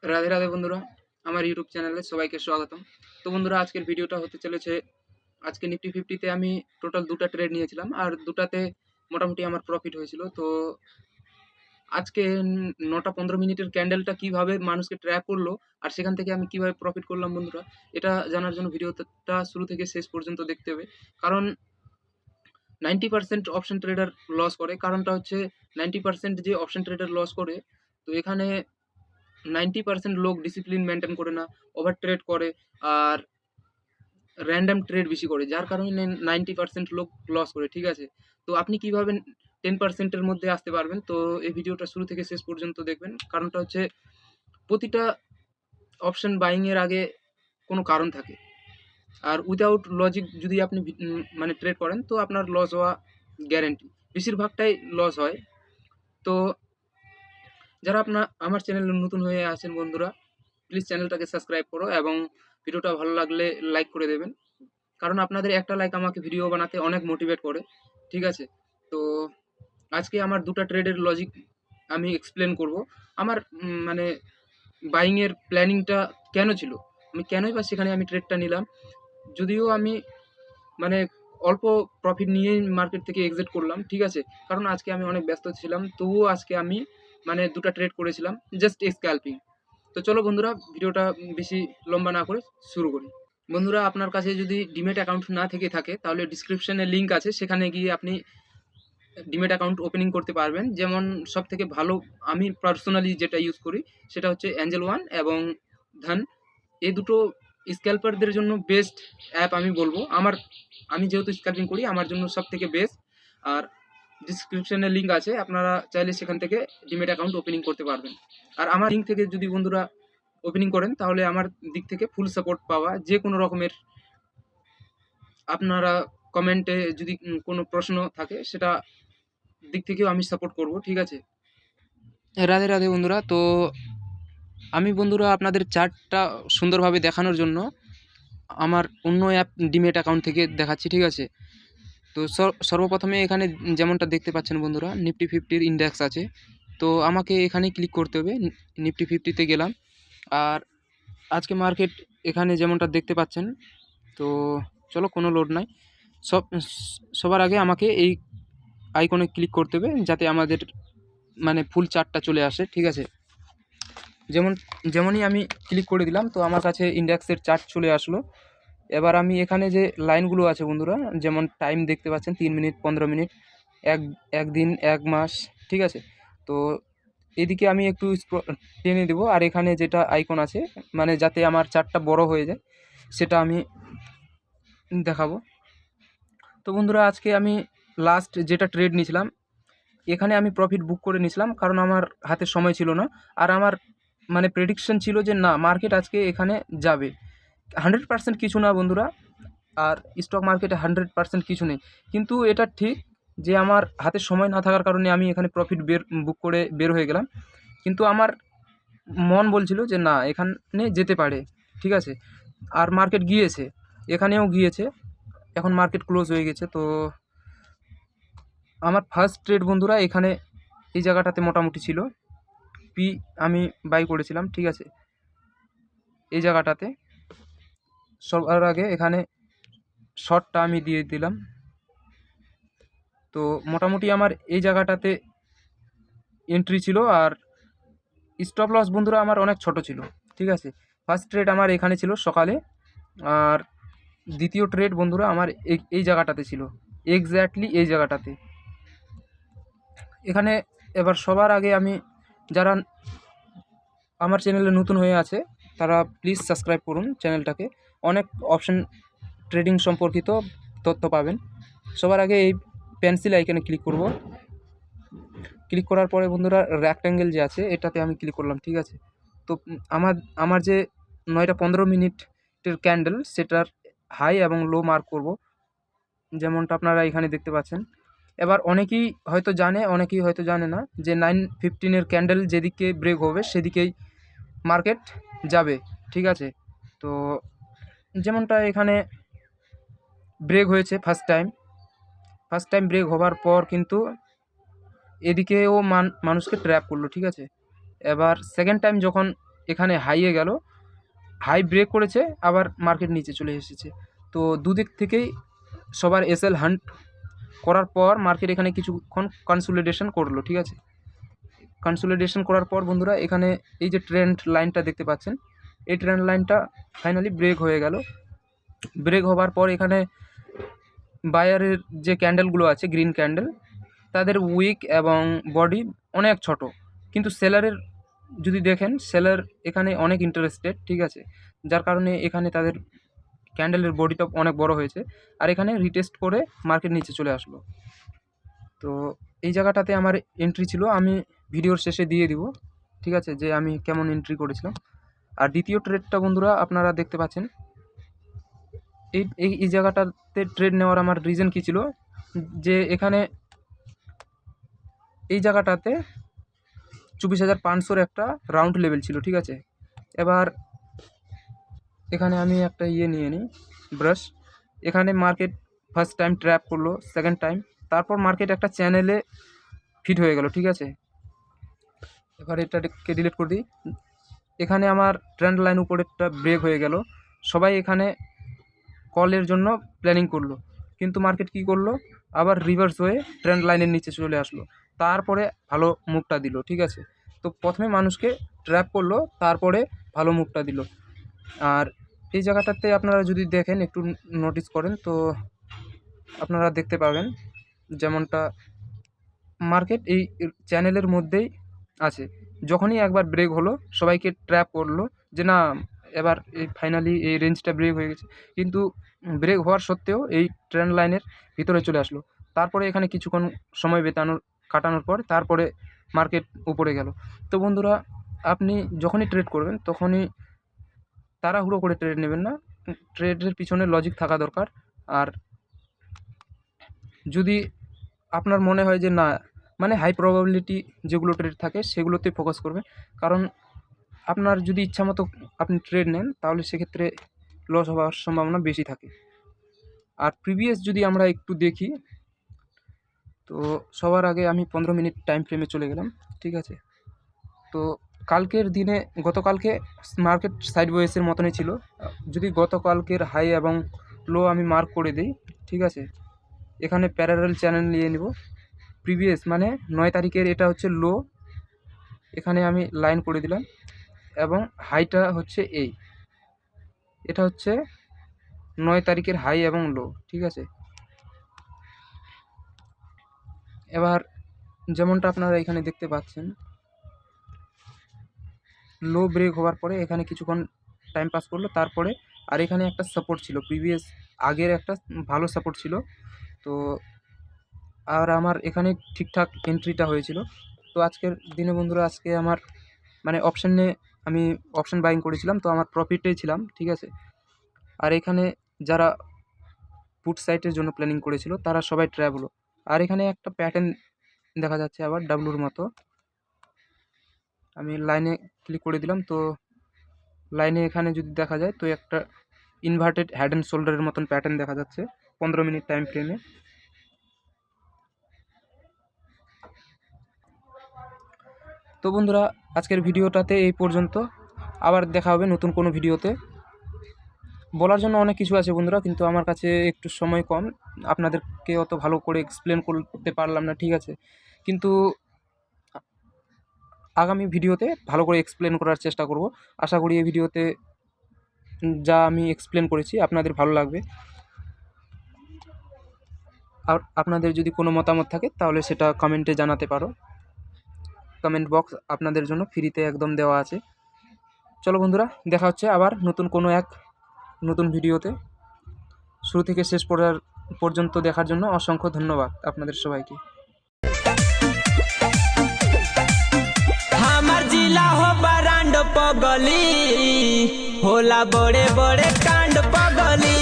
রাধে রাধে বন্ধুরা, আমার ইউটিউব চ্যানেলে সবাইকে স্বাগতম। তো বন্ধুরা, আজকের ভিডিওটা হতে চলেছে, আজকে নিফটি ফিফটিতে আমি টোটাল দুটা ট্রেড নিয়েছিলাম আর দুটাতে মোটামুটি আমার প্রফিট হয়েছিল। তো আজকে 9টা 15 মিনিটের ক্যান্ডেলটা কিভাবে মানুষকে ট্র্যাপ করলো আর সেখান থেকে আমি কিভাবে প্রফিট করলাম বন্ধুরা, এটা জানার জন্য ভিডিওটা শুরু থেকে শেষ পর্যন্ত দেখতে হবে। কারণ 90% অপশন ট্রেডার লস করে। কারণটা হচ্ছে 90% যে অপশন ট্রেডার লস করে, তো এখানে 90% লোক ডিসিপ্লিন মেনটেন করে না, ওভার ট্রেড করে আর র্যান্ডম ট্রেড বেশি করে, যার কারণে 90% লোক লস করে। ঠিক আছে, তো আপনি কিভাবে 10%-এর মধ্যে আসতে পারবেন, তো এই ভিডিওটা শুরু থেকে শেষ পর্যন্ত দেখবেন। কারণটা হচ্ছে প্রতিটা অপশন বাইং এর আগে কোনো কারণ থাকে, আর উইদাউট লজিক যদি আপনি মানে ট্রেড করেন তো আপনার লস হওয়া গ্যারেন্টি, বেশিরভাগটাই লস হয়। তো যারা আমার চ্যানেলে নতুন হয়ে আছেন বন্ধুরা, প্লিজ চ্যানেলটাকে সাবস্ক্রাইব করো এবং ভিডিওটা ভালো লাগলে লাইক করে দেবেন। কারণ আপনাদের একটা লাইক আমাকে ভিডিও বানাতে অনেক মোটিভেট করে। ঠিক আছে, তো আজকে আমার দুটো ট্রেডের লজিক আমি এক্সপ্লেন করব। আমার মানে বাইংয়ের প্ল্যানিংটা কেন ছিল, আমি কেনই বা সেখানে আমি ট্রেডটা নিলাম। যদিও আমি মানে অল্প প্রফিট নিয়েই মার্কেট থেকে এক্সিট করলাম। ঠিক আছে, কারণ আজকে আমি অনেক ব্যস্ত ছিলাম, তবুও আজকে আমি মানে দুটো ট্রেড করেছিলাম, জাস্ট স্ক্যাল্পিং। তো চলো বন্ধুরা, ভিডিওটা বেশি লম্বা না করে শুরু করি। বন্ধুরা, আপনার কাছে যদি ডিমেট অ্যাকাউন্ট না থেকে থাকে তাহলে ডিসক্রিপশনে লিঙ্ক আছে, সেখানে গিয়ে আপনি ডিমেট অ্যাকাউন্ট ওপেনিং করতে পারবেন। যেমন সব থেকে ভালো, আমি পার্সোনালি যেটা ইউজ করি সেটা হচ্ছে অ্যাঞ্জেল ওয়ান এবং ধান। এই দুটো স্ক্যাল্পারদের জন্য বেস্ট অ্যাপ আমি বলবো। আমি যেহেতু স্ক্যাল্পিং করি, আমার জন্য সব থেকে বেস্ট। আর ডিসক্রিপশনে লিঙ্ক আছে, আপনারা চাইলে সেখান থেকে ডিমেট অ্যাকাউন্ট ওপেনিং করতে পারবেন। আর আমার লিঙ্ক থেকে যদি বন্ধুরা ওপেনিং করেন তাহলে আমার দিক থেকে ফুল সাপোর্ট পাওয়া, যে কোনো রকমের আপনারা কমেন্টে যদি কোনো প্রশ্ন থাকে সেটা দিক থেকেও আমি সাপোর্ট করব। ঠিক আছে, রাধে রাধে বন্ধুরা। তো আমি বন্ধুরা আপনাদের চার্টটা সুন্দরভাবে দেখানোর জন্য আমার অন্য অ্যাপ ডিমেট অ্যাকাউন্ট থেকে দেখাচ্ছি। ঠিক আছে, তো সর্বপ্রথমে এখানে যেমনটা দেখতে পাচ্ছেন বন্ধুরা, নিফটি ফিফটির ইন্ডেক্স আছে। তো আমাকে এখানে ক্লিক করতে হবে, নিফটি ফিফটিতে গেলাম। আর আজকে মার্কেট এখানে যেমনটা দেখতে পাচ্ছেন, তো চলো কোনো লোড নাই। সবার আগে আমাকে এই আইকনে ক্লিক করতে হবে যাতে আমাদের মানে ফুল চার্টটা চলে আসে। ঠিক আছে, যেমনই আমি ক্লিক করে দিলাম তো আমার কাছে ইন্ডেক্সের চার্ট চলে আসলো। এবার আমি এখানে যে লাইনগুলো আছে বন্ধুরা, যেমন টাইম দেখতে পাচ্ছেন 3 মিনিট, 15 মিনিট, একদিন, 1 মাস। ঠিক আছে, তো এদিকে আমি একটু টেনে দেবো, আর এখানে যেটা আইকন আছে মানে যাতে আমার চার্টটা বড় হয়ে যায় সেটা আমি দেখাবো। তো বন্ধুরা, আজকে আমি লাস্ট যেটা ট্রেড নিয়েছিলাম এখানে আমি প্রফিট বুক করে নিয়েছিলাম, কারণ আমার হাতে সময় ছিল না। আর আমার মানে প্রেডিকশন ছিল যে না, মার্কেট আজকে এখানে যাবে। 100% কিছু না বন্ধুরা, আর স্টক মার্কেটে 100% কিছু নেই। কিন্তু এটা ঠিক যে আমার হাতে সময় না থাকার কারণে আমি এখানে প্রফিট বুক করে বের হয়ে গেলাম। কিন্তু আমার মন বলছিল যে না, এখানে যেতে পারে। ঠিক আছে, আর মার্কেট গিয়েছে, এখানেও গিয়েছে। এখন মার্কেট ক্লোজ হয়ে গেছে। তো আমার ফার্স্ট ট্রেড বন্ধুরা এখানে এই জায়গাটাতে মোটামুটি ছিল, আমি বাই করেছিলাম। ঠিক আছে, এই জায়গাটাতে সবার আগে এখানে শর্টটা আমি দিয়ে দিলাম। তো মোটামুটি আমার এই জায়গাটাতে এন্ট্রি ছিল, আর স্টপ লস বন্ধুরা আমার অনেক ছোট ছিল। ঠিক আছে, ফার্স্ট ট্রেড আমার এখানে ছিল সকালে, আর দ্বিতীয় ট্রেড বন্ধুরা আমার এই জায়গাটাতে ছিল, এক্স্যাক্টলি এই জায়গাটাতে। এখানে এবার সবার আগে আমি, যারা আমার চ্যানেলে নতুন হয়ে আছে তারা প্লিজ সাবস্ক্রাইব করুন চ্যানেলটাকে, অনেক অপশন ট্রেডিং সম্পর্কিত তথ্য পাবেন। সবার আগে এই পেন্সিল আইকনে ক্লিক করব। ক্লিক করার পরে বন্ধুরা রেক্ট্যাঙ্গেল যে আছে এটাতে আমি ক্লিক করলাম। ঠিক আছে, তো আমার যে 9টা 15 মিনিটের ক্যান্ডেল সেটার হাই এবং লো মার্ক করব, যেমনটা আপনারা এখানে দেখতে পাচ্ছেন। এবার অনেকেই হয়তো জানে, অনেকেই হয়তো জানে না যে 9:15-এর ক্যান্ডেল যেদিকে ব্রেক হবে সেদিকেই মার্কেট যাবে। ঠিক আছে, তো যেমনটা এখানে ব্রেক হয়েছে ফার্স্ট টাইম ব্রেক হওয়ার পর কিন্তু এদিকেও মানুষকে ট্র্যাপ করলো। ঠিক আছে, এবার সেকেন্ড টাইম যখন এখানে হাইয়ে গেল, হাই ব্রেক করেছে, আবার মার্কেট নিচে চলে এসেছে। তো দুদিক থেকেই সবার এসএল হান্ট করার পর মার্কেট এখানে কিছুক্ষণ কনসোলিডেশন করলো, ঠিক আছে। কনসোলিডেশন করার পর বন্ধুরা এখানে এই যে ট্রেন্ড লাইনটা দেখতে পাচ্ছেন, এই ট্রেন্ড লাইনটা ফাইনালি ব্রেক হয়ে গেল। ব্রেক হওয়ার পর এখানে বায়ারের যে ক্যান্ডেলগুলো আছে, গ্রিন ক্যান্ডেল, তাদের উইক এবং বডি অনেক ছোট, কিন্তু সেলারের যদি দেখেন, সেলার এখানে অনেক ইন্টারেস্টেড, ঠিক আছে, যার কারণে এখানে তাদের ক্যান্ডেলের বডিটা অনেক বড় হয়েছে, আর এখানে রিটেস্ট করে মার্কেট নিচে চলে আসলো। তো এই জায়গাটাতে আমার এন্ট্রি ছিল, আমি ভিডিওর শেষে দিয়ে দিব, ঠিক আছে, যে আমি কেমন এন্ট্রি করেছিলাম। আর দ্বিতীয় ট্রেডটা বন্ধুরা আপনারা দেখতে পাচ্ছেন, এই জায়গাটাতে ট্রেড নেওয়ার আমার রিজন কী ছিল, যে এখানে এই জায়গাটাতে 24,500 একটা রাউন্ড লেভেল ছিল, ঠিক আছে। এবার এখানে আমি একটা নিয়ে নিই, ব্রাশ। এখানে মার্কেট ফার্স্ট টাইম ট্র্যাপ করলো, সেকেন্ড টাইম, তারপর মার্কেট একটা চ্যানেলে ফিট হয়ে গেল, ঠিক আছে। এবার এটাকে ডিলিট করে দিই। এখানে আমার ট্রেন্ড লাইন উপরেরটা ব্রেক হয়ে গেল, সবাই এখানে কলের জন্য প্ল্যানিং করলো, কিন্তু মার্কেট কি করলো, আবার রিভার্স হয়ে ট্রেন্ড লাইনের নিচে চলে আসলো, তারপরে ভালো মুভটা দিল, ঠিক আছে। তো প্রথমে মানুষকে ট্র্যাপ করলো, তারপরে ভালো মুভটা দিল। আর এই জায়গাটাতে আপনারা যদি দেখেন, একটু নোটিস করেন, তো আপনারা দেখতে পাবেন যেমনটা মার্কেট এই চ্যানেলের মধ্যেই আছে। যখনই একবার ব্রেক হলো, সবাইকে ট্র্যাপ করলো যে না, এবার এই ফাইনালি এই রেঞ্জটা ব্রেক হয়ে গেছে, কিন্তু ব্রেক হওয়ার সত্ত্বেও এই ট্রেন্ড লাইনের ভিতরে চলে আসলো। তারপরে এখানে কিছুক্ষণ সময় কাটানোর পর তারপরে মার্কেট উপরে গেল। তো বন্ধুরা, আপনি যখনই ট্রেড করবেন তখনই তাড়াহুড়ো করে ট্রেড নেবেন না, ট্রেডের পিছনে লজিক থাকা দরকার। আর যদি আপনার মনে হয় যে না, মানে হাই প্রবাবিলিটি যেগুলো ট্রেড থাকে সেগুলোতে ফোকাস করবে, কারণ আপনার যদি ইচ্ছামতো আপনি ট্রেড নেন তাহলে সেক্ষেত্রে লস হওয়ার সম্ভাবনা বেশি থাকে। আর প্রিভিয়াস যদি আমরা একটু দেখি, তো সবার আগে আমি 15 মিনিট টাইম ফ্রেমে চলে গেলাম, ঠিক আছে। তো কালকের দিনে, গতকালকে মার্কেট সাইডওয়েজের মতনই ছিল। যদি গতকালকের হাই এবং লো আমি মার্ক করে দিই, ঠিক আছে, এখানে প্যারালাল চ্যানেল নিয়ে নিব। প্রিভিয়াস মানে 9 তারিখের এটা হচ্ছে লো, এখানে আমি লাইন করে দিলাম, এবং হাইটা হচ্ছে এটা হচ্ছে 9 তারিখের হাই এবং লো, ঠিক আছে। এবার যেমনটা আপনারা এখানে দেখতে পাচ্ছেন, লো ব্রেক হওয়ার পরে এখানে কিছুক্ষণ টাইম পাস করলো, তারপরে আর এখানে একটা সাপোর্ট ছিল, প্রিভিয়াস আগের একটা ভালো সাপোর্ট ছিল। তো আর আমার এখানে ঠিকঠাক এন্ট্রিটা হয়েছিল। তো আজকের দিনে বন্ধুরা, আজকে আমার মানে আমি অপশন বাইং করেছিলাম, তো আমার প্রফিটেই ছিলাম, ঠিক আছে। আর এখানে যারা পুট সাইটের জন্য প্ল্যানিং করেছিল তারা সবাই ট্র্যাপ হলো। আর এখানে একটা প্যাটার্ন দেখা যাচ্ছে আবার ডাব্লুর মতো, আমি লাইনে ক্লিক করে দিলাম। তো লাইনে এখানে যদি দেখা যায়, তো একটা ইনভার্টেড হেড অ্যান্ড শোল্ডারের মতন প্যাটার্ন দেখা যাচ্ছে 15 মিনিট টাইম ফ্রেমে। তো বন্ধুরা, আজকের ভিডিওটাতে এই পর্যন্ত, আবার দেখা হবে নতুন কোনো ভিডিওতে। বলার জন্য অনেক কিছু আছে বন্ধুরা, কিন্তু আমার কাছে একটু সময় কম, আপনাদেরকে অত ভালো করে এক্সপ্লেন করতে পারলাম না, ঠিক আছে। কিন্তু আগামী ভিডিওতে ভালো করে এক্সপ্লেন করার চেষ্টা করব। আশা করি এই ভিডিওতে যা আমি এক্সপ্লেন করেছি আপনাদের ভালো লাগবে। আর আপনাদের যদি কোনো মতামত থাকে তাহলে সেটা কমেন্টে জানাতে পারো, কমেন্ট বক্স আপনাদের জন্য ফ্রিতে একদম দেওয়া আছে। চলো বন্ধুরা, দেখা হচ্ছে আবার নতুন ভিডিওতে। শুরু থেকে শেষ পর্যন্ত দেখার জন্য অসংখ্য ধন্যবাদ আপনাদের সবাইকে। हमार जिला हो बरांड पगली होला बड़े बड़े कांड पगली।